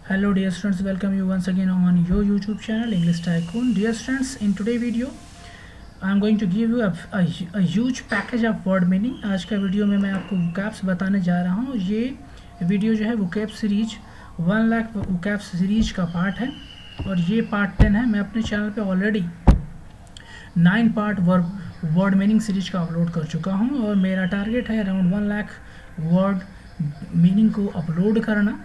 Hello dear students, welcome you once again on your YouTube channel English Tycoon. Dear students, in today's video I am going to give you a huge package of word meaning. आज का video में मैं आपको vocabs बताने जा रहा हूँ. ये वीडियो जो है vocab series 1 lakh vocab series का पार्ट है और ये पार्ट 10 है. मैं अपने चैनल पे already 9 part word meaning series का अपलोड कर चुका हूँ और मेरा टारगेट है अराउंड 1 लाख वर्ड मीनिंग को अपलोड करना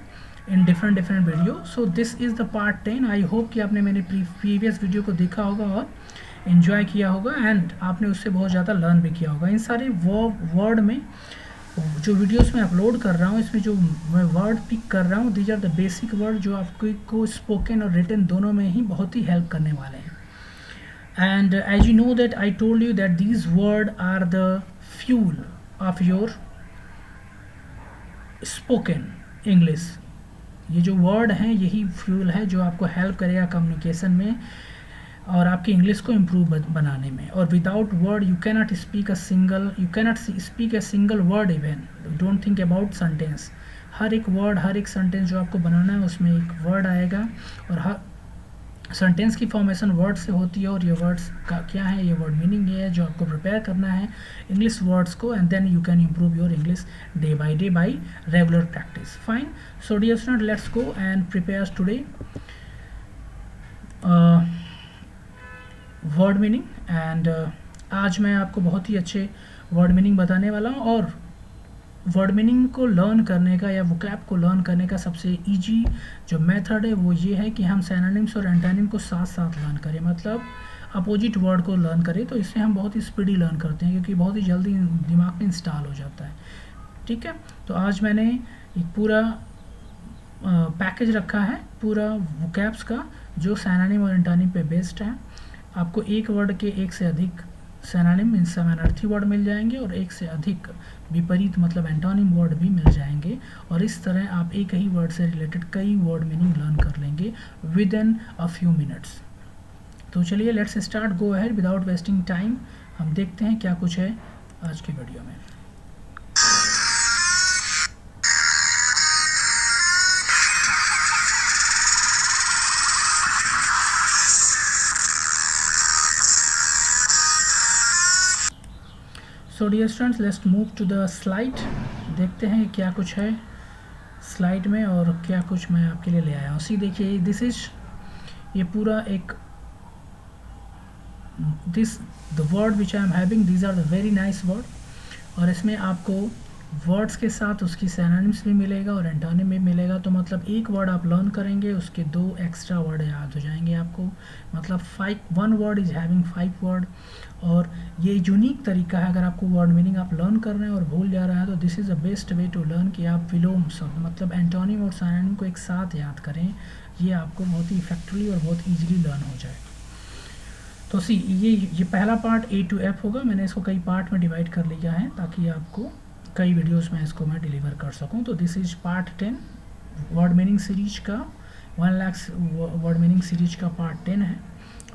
in different video. So this is the part 10. I hope कि आपने मेरे प्रीवियस वीडियो को देखा होगा और इन्जॉय किया होगा एंड आपने उससे बहुत ज़्यादा लर्न भी किया होगा. इन सारे वर्ड में जो वीडियोस में अपलोड कर रहा हूँ, इसमें जो मैं वर्ड पिक कर रहा हूँ, these are the basic word जो आपको स्पोकन और रिटन दोनों में ही बहुत ही हेल्प करने वाले हैं. And as you know that I told you that these word are the fuel of your spoken English. ये जो वर्ड हैं यही फ्यूल है जो आपको हेल्प करेगा कम्युनिकेशन में और आपकी इंग्लिश को इम्प्रूव बनाने में. और without word you cannot speak a single word. Even don't think about sentence. हर एक वर्ड, हर एक सेंटेंस जो आपको बनाना है उसमें एक वर्ड आएगा और हर सेंटेंस की फॉर्मेशन वर्ड से होती है और ये वर्ड्स का क्या है, ये वर्ड मीनिंग ये है जो आपको प्रिपेयर करना है इंग्लिश वर्ड्स को and then you can improve your English day by regular practice. Fine. So dear student, let's go and prepare today word meaning. And आज मैं आपको बहुत ही अच्छे वर्ड मीनिंग बताने वाला हूँ और वर्ड मीनिंग को लर्न करने का या वोकैब को लर्न करने का सबसे इजी जो मेथड है वो ये है कि हम सिनोनिम्स और एंटोनिम को साथ साथ लर्न करें. मतलब अपोजिट वर्ड को लर्न करें तो इससे हम बहुत ही स्पीडी लर्न करते हैं क्योंकि बहुत ही जल्दी दिमाग में इंस्टॉल हो जाता है. ठीक है, तो आज मैंने एक पूरा पैकेज रखा है पूरा वोकैब्स का जो सिनोनिम और एंटोनिम पे बेस्ड है. आपको एक वर्ड के एक से अधिक सिनोनिम इन समानार्थी वर्ड मिल जाएंगे और एक से अधिक विपरीत मतलब एंटोनिम वर्ड भी मिल जाएंगे और इस तरह आप एक ही वर्ड से रिलेटेड कई वर्ड मीनिंग लर्न कर लेंगे with in a few minutes. तो चलिए let's start. Go ahead without wasting time. हम देखते हैं क्या कुछ है आज की वीडियो में. So dear students, let's move to the slide. देखते हैं क्या कुछ है स्लाइड में और क्या कुछ मैं आपके लिए ले आया हूँ. सी देखिए, दिस इज ये पूरा एक the word which I am having, these are the very nice word और इसमें आपको वर्ड्स के साथ उसकी सिनोनिम्स भी मिलेगा और एंटोनिम भी मिलेगा. तो मतलब एक वर्ड आप लर्न करेंगे उसके 2 एक्स्ट्रा वर्ड याद हो जाएंगे आपको. मतलब 1 वर्ड इज हैविंग 5 वर्ड और ये यूनिक तरीका है. अगर आपको वर्ड मीनिंग आप लर्न कर रहे हैं और भूल जा रहा है तो this is the best way to learn कि आप विलोम शब्द मतलब एंटोनिम और सिनोनिम को एक साथ याद करें. ये आपको बहुत ही इफेक्टिवली और बहुत ईजिली लर्न हो जाए. तो सी ये पहला पार्ट A to F होगा. मैंने इसको कई पार्ट में डिवाइड कर लिया है ताकि आपको कई वीडियोस में इसको मैं डिलीवर कर सकूं. तो this is part 10 word meaning series का 1 लाख वर्ड मीनिंग सीरीज का पार्ट 10 है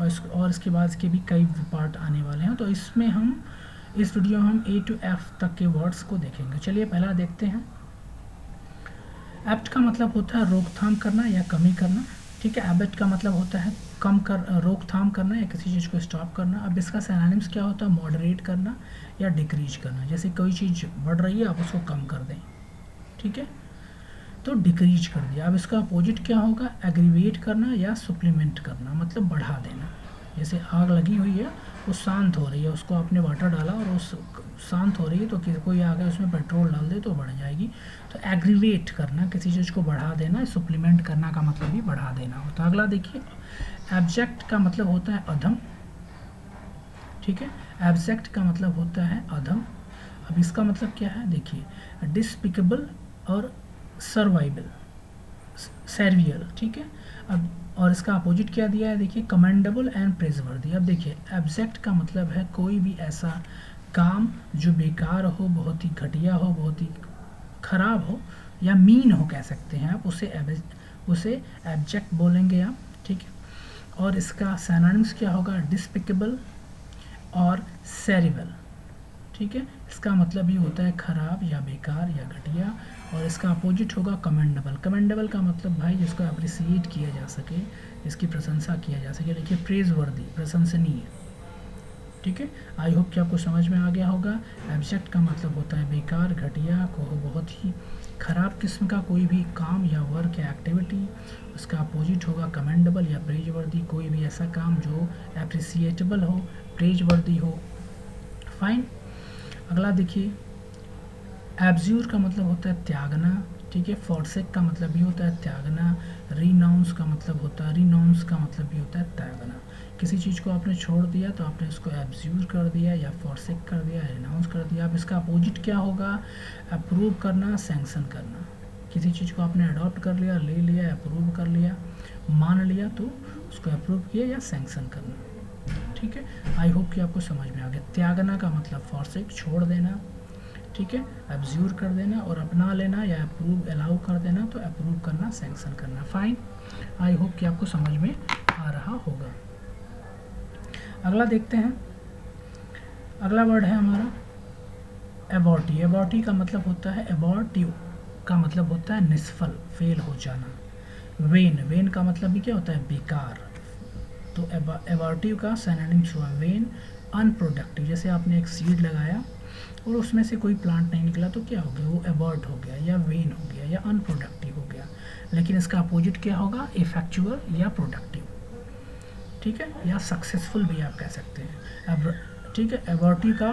और इसके बाद इसके भी कई पार्ट आने वाले हैं. तो इसमें हम इस वीडियो में हम A to F तक के वर्ड्स को देखेंगे. चलिए पहला देखते हैं. एप्ट का मतलब होता है रोकथाम करना या कमी करना. ठीक है, एबेट का मतलब होता है रोकथाम करना या किसी चीज़ को स्टॉप करना. अब इसका सिनोनिम्स क्या होता है? मॉडरेट करना या डिक्रीज करना. जैसे कोई चीज़ बढ़ रही है आप उसको कम कर दें. ठीक है, तो डिक्रीज कर दिया. अब इसका अपोजिट क्या होगा? एग्रीवेट करना या सप्लीमेंट करना मतलब बढ़ा देना. जैसे आग लगी हुई है वो शांत हो रही है, उसको आपने वाटर डाला और उस शांत हो रही है तो कोई आगे उसमें पेट्रोल डाल दे तो बढ़ जाएगी. तो एग्रीवेट करना किसी चीज़ को बढ़ा देना. सप्लीमेंट करना का मतलब भी बढ़ा देना होता है. अगला देखिए, एब्जेक्ट का मतलब होता है अधम. ठीक है, एब्जेक्ट का मतलब होता है अधम. अब इसका मतलब क्या है देखिए, डिस्पिकेबल और सर्वियल. ठीक है, अब और इसका अपोजिट क्या दिया है देखिए, कमेंडेबल एंड प्रेजवर्दी. अब देखिए, एब्जेक्ट का मतलब है कोई भी ऐसा काम जो बेकार हो, बहुत ही घटिया हो, बहुत ही खराब हो या मीन हो कह सकते हैं आप, उसे एब्जेक्ट बोलेंगे आप. ठीक है, और इसका सिनोनिम्स क्या होगा? डिस्पिकेबल और सेरिबल. ठीक है, इसका मतलब ये होता है खराब या बेकार या घटिया, और इसका अपोजिट होगा कमेंडेबल। कमेंडेबल का मतलब भाई जिसको अप्रिसिएट किया जा सके, इसकी प्रशंसा किया जा सके। देखिए प्रेज वर्दी, प्रशंसनीय, ठीक है। आई होप कि आपको समझ में आ गया होगा। एब्जेक्ट का मतलब होता है बेकार, घटिया को बहुत ही खराब किस्म का कोई भी काम या वर्क या एक्टिविटी। उसका अपोजिट होगा कमेंडेबल या प्रेजवर्दी, कोई भी ऐसा काम जो एप्रिसिएटेबल हो, प्रेजवर्दी हो। फाइन। अगला देखिए, एब्ज्यूर का मतलब होता है त्यागना, ठीक है। फॉरसेक का मतलब भी होता है त्यागना। रीनाउंस का मतलब होता है, रीनाउंस का मतलब भी होता है त्यागना। किसी चीज़ को आपने छोड़ दिया तो आपने उसको एब्ज्यूर कर दिया या फॉरसेक कर दिया, रिनाउंस कर दिया। अब इसका अपोजिट क्या होगा? अप्रूव करना, सैंक्शन करना। किसी चीज़ को आपने अडॉप्ट कर लिया, ले लिया, अप्रूव कर लिया, मान लिया, तो उसको अप्रूव किया या सैंक्शन करना, ठीक है। आई होप कि आपको समझ में आ गया। त्यागना का मतलब फॉरसेक, छोड़ देना, ठीक है। एब्ज्यूर कर देना, और अपना लेना या अप्रूव अलाउ कर देना, तो अप्रूव करना, सैंक्शन करना। फाइन। आई होप कि आपको समझ में आ रहा होगा। अगला देखते हैं। अगला वर्ड है हमारा एबॉर्टी। एबॉर्टी का मतलब होता है, एबॉर्टिव का मतलब होता है निष्फल, फेल हो जाना। वेन, वेन का मतलब भी क्या होता है? बेकार। तो एबॉर्टिव का सिनोनिम्स हुआ वेन, अनप्रोडक्टिव। जैसे आपने एक सीड लगाया और उसमें से कोई प्लांट नहीं निकला तो क्या हो गया? वो एबॉर्ट हो गया या वेन हो गया या अनप्रोडक्टिव हो गया। लेकिन इसका अपोजिट क्या होगा? इफेक्चुअल या प्रोडक्टिव, ठीक है, या सक्सेसफुल भी आप कह सकते हैं। अब ठीक है, एबॉर्टिव का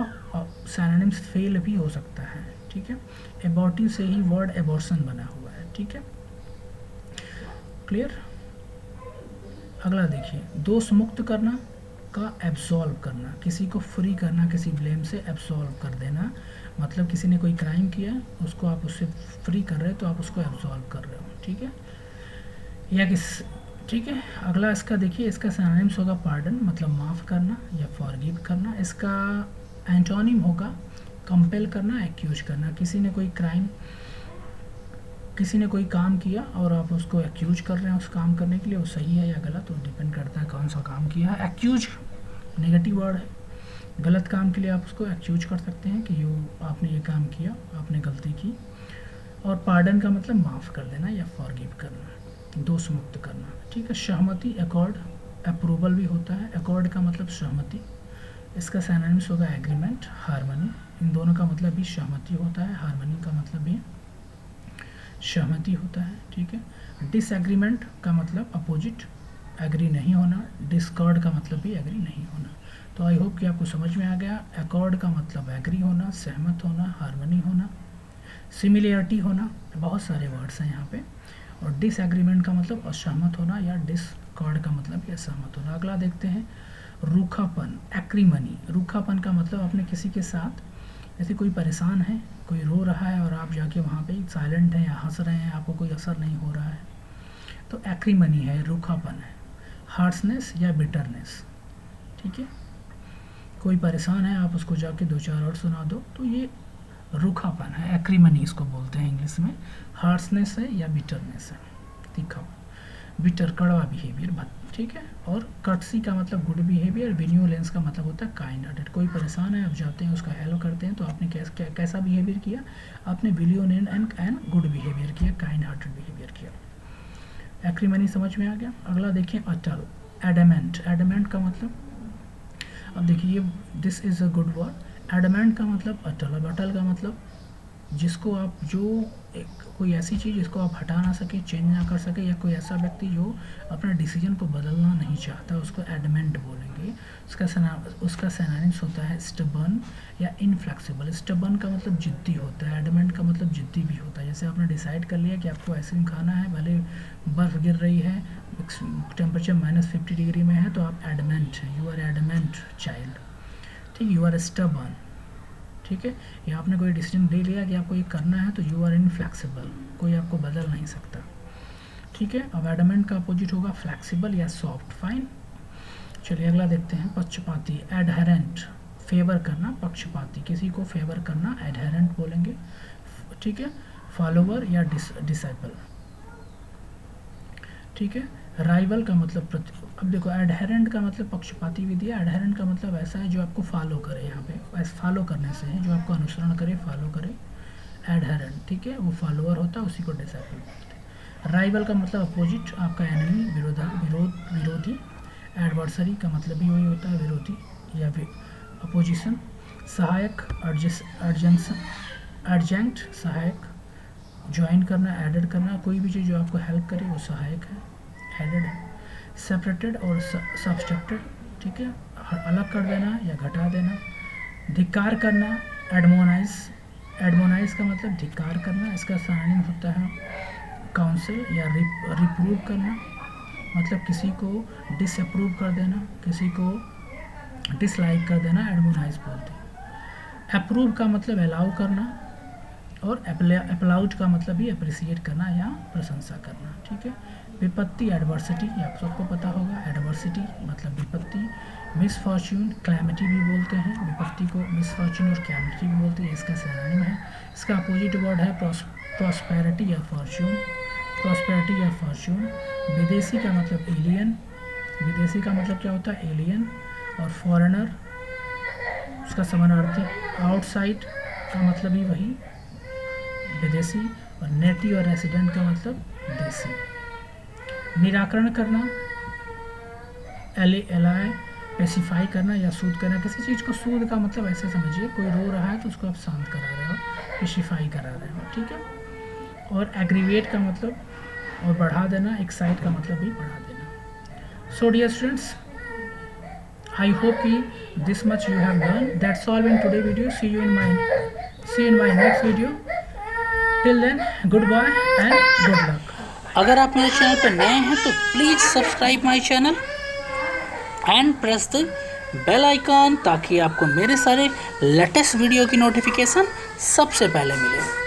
सिनोनिम्स फेल भी हो सकता है, ठीक है। एबॉर्टिव से ही वर्ड एबॉर्शन बना हुआ है, ठीक है, क्लियर। अगला देखिए, दोष मुक्त करना का एब्सॉल्व करना, किसी को फ्री करना, किसी ब्लेम से एब्सॉल्व कर देना। मतलब किसी ने कोई क्राइम किया, उसको आप उससे फ्री कर रहे हो तो आप उसको एब्सॉल्व कर रहे हो, ठीक है, या किस, ठीक है। अगला इसका देखिए, इसका सिनोनिम्स होगा पार्डन, मतलब माफ़ करना या फॉरगिव करना। इसका एंटोनिम होगा कंपेल करना, एक्यूज करना। किसी ने कोई क्राइम, किसी ने कोई काम किया और आप उसको एक्यूज कर रहे हैं उस काम करने के लिए, वो सही है या गलत, वो डिपेंड करता है कौन सा काम किया है। एक्यूज नेगेटिव वर्ड है, गलत काम के लिए आप उसको एक्यूज कर सकते हैं कि यो आपने ये काम किया, आपने गलती की। और पार्डन का मतलब माफ़ कर देना या फॉरगिव करना, दोष मुक्त करना, ठीक है। सहमति, अकॉर्ड, अप्रूवल भी होता है। अकॉर्ड का मतलब सहमति, इसका सिनोनिम्स होगा एग्रीमेंट, हार्मनी। इन दोनों का मतलब भी सहमति होता है, हार्मनी का मतलब भी सहमति होता है, ठीक है। डिसएग्रीमेंट का मतलब अपोजिट, एग्री नहीं होना। डिस्कॉर्ड का मतलब भी एग्री नहीं होना। तो आई होप कि आपको समझ में आ गया। अकॉर्ड का मतलब एग्री होना, सहमत होना, हार्मनी होना, सिमिलरिटी होना, बहुत सारे वर्ड्स हैं यहाँ पे। और डिसएग्रीमेंट का मतलब असहमत होना, या डिस्कॉर्ड का मतलब भी असहमत होना। अगला देखते हैं, रूखापन, एक्रीमनी। रूखापन का मतलब अपने किसी के साथ, जैसे कोई परेशान है, कोई रो रहा है और आप जाके वहाँ पे साइलेंट हैं या हंस रहे हैं, आपको कोई असर नहीं हो रहा है, तो एक्रीमनी है, रूखापन है। हार्शनेस या बिटरनेस, ठीक है, कोई परेशान है, आप उसको जाके दो चार और सुना दो, तो ये रूखापन है, एक्रीमनी इसको बोलते हैं इंग्लिश में। हार्शनेस है या बिटरनेस है, तीखा, बिटर कड़वा बिहेवियर, ठीक है। और कर्टसी का मतलब गुड बिहेवियर। बेनिवोलेंस का मतलब होता है काइंड हार्टेड। कोई परेशान है, आप जाते हैं उसका हेल्प करते हैं, तो आपने कैसा बिहेवियर किया? आपने बेनिवोलेंट एंड गुड बिहेवियर किया, काइंड हार्टेड बिहेवियर किया। एक्रीमनी समझ में आ गया। अगला देखिए, अटल, एडमेंट। एडमेंट का मतलब, अब देखिए this is a good word. Adamant का मतलब अटल। अब अटल का मतलब जिसको आप, जो एक कोई ऐसी चीज़ जिसको आप हटा ना सके, चेंज ना कर सके, या कोई ऐसा व्यक्ति जो अपना डिसीजन को बदलना नहीं चाहता, उसको एडमेंट बोलेंगे। उसका सिनोनिम्स होता है स्टबर्न या इनफ्लेक्सिबल। स्टबर्न का मतलब जिद्दी होता है, एडमेंट का मतलब जिद्दी भी होता है। जैसे आपने डिसाइड कर लिया कि आपको आइसक्रीम खाना है, भले बर्फ़ गिर रही है, टेम्परेचर -50 डिग्री में है, तो आप एडमेंट हैं, यू आर एडमेंट चाइल्ड, ठीक, यू आर स्टबर्न, ठीक है। या आपने कोई डिसीजन ले लिया कि आपको ये करना है, तो यू आर इनफ्लेक्सिबल, कोई आपको बदल नहीं सकता, ठीक है। अब एडमेंट का अपोजिट होगा फ्लेक्सिबल या सॉफ्ट। फाइन। चलिए अगला देखते हैं, पक्षपाती, एडहेरेंट, फेवर करना, पक्षपाती, किसी को फेवर करना, एडहेरेंट बोलेंगे, ठीक है। फॉलोवर या डिसाइपल, ठीक है। राइवल का मतलब अब देखो एडहेरेंट का मतलब पक्षपाती विधि है। एडहेरेंट का मतलब ऐसा है जो आपको फॉलो करे, यहाँ पे ऐसे फॉलो करने से है, जो आपको अनुसरण करे, फॉलो करे, एडहेरेंट, ठीक है, वो फॉलोअर होता है, उसी को डिसाइपल बोलते हैं। राइवल का मतलब अपोजिट, आपका एनिमी, विरोधी। एडवर्सरी का मतलब भी वही होता है, विरोधी या अपोजिशन। सहायक, एडजेंट, सहायक, ज्वाइन करना, एडेड करना, कोई भी चीज़ जो आपको हेल्प करे वो सहायक है, एडेड है। सेपरेटेड और सब्सट्रैक्टेड, ठीक है, अलग कर देना या घटा देना। धिक्कार करना, एडमोनाइज का मतलब धिक्कार करना, इसका सिनोनिम होता है काउंसिल या रिप्रूव करना, मतलब किसी को डिसअप्रूव कर देना, किसी को डिसलाइक कर देना, एडमोनाइज बोलते हैं। अप्रूव का मतलब अलाउ करना, और अप्लाउड का मतलब भी अप्रिसिएट करना या प्रशंसा करना, ठीक है। विपत्ति, एडवर्सिटी, आप सबको पता होगा, एडवर्सिटी मतलब विपत्ति। मिसफॉर्च्यून, क्लैमिटी भी बोलते हैं, विपत्ति को मिसफॉर्च्यून और क्लैमिटी भी बोलते हैं, इसका सिनोनिम है। इसका अपोजिट वर्ड है प्रॉस्पेरिटी या फॉर्च्यून, प्रॉस्पेरिटी या फॉर्च्यून। विदेशी का मतलब एलियन, विदेशी का मतलब क्या होता है, एलियन। और फॉरेनर, उसका समानार्थी आउटसाइड का मतलब भी वही, विदेशी। और नेटिव और रेसिडेंट का मतलब देसी। निराकरण करना, एलाई, पेसिफाई करना या सूद करना, किसी चीज़ को सूद का मतलब ऐसे समझिए, कोई रो रहा है तो उसको आप शांत करा रहे हो, पेसिफाई करा रहे हो, ठीक है। और एग्रीवेट का मतलब और बढ़ा देना, एक्साइट का मतलब भी बढ़ा देना। So dear students, I hope this much you have learned. That's all in today's video. See you in my next video. Till then, goodbye and good luck. अगर आप मेरे चैनल पर नए हैं तो please subscribe my channel and press the bell icon, ताकि आपको मेरे सारे लेटेस्ट वीडियो की नोटिफिकेशन सबसे पहले मिले।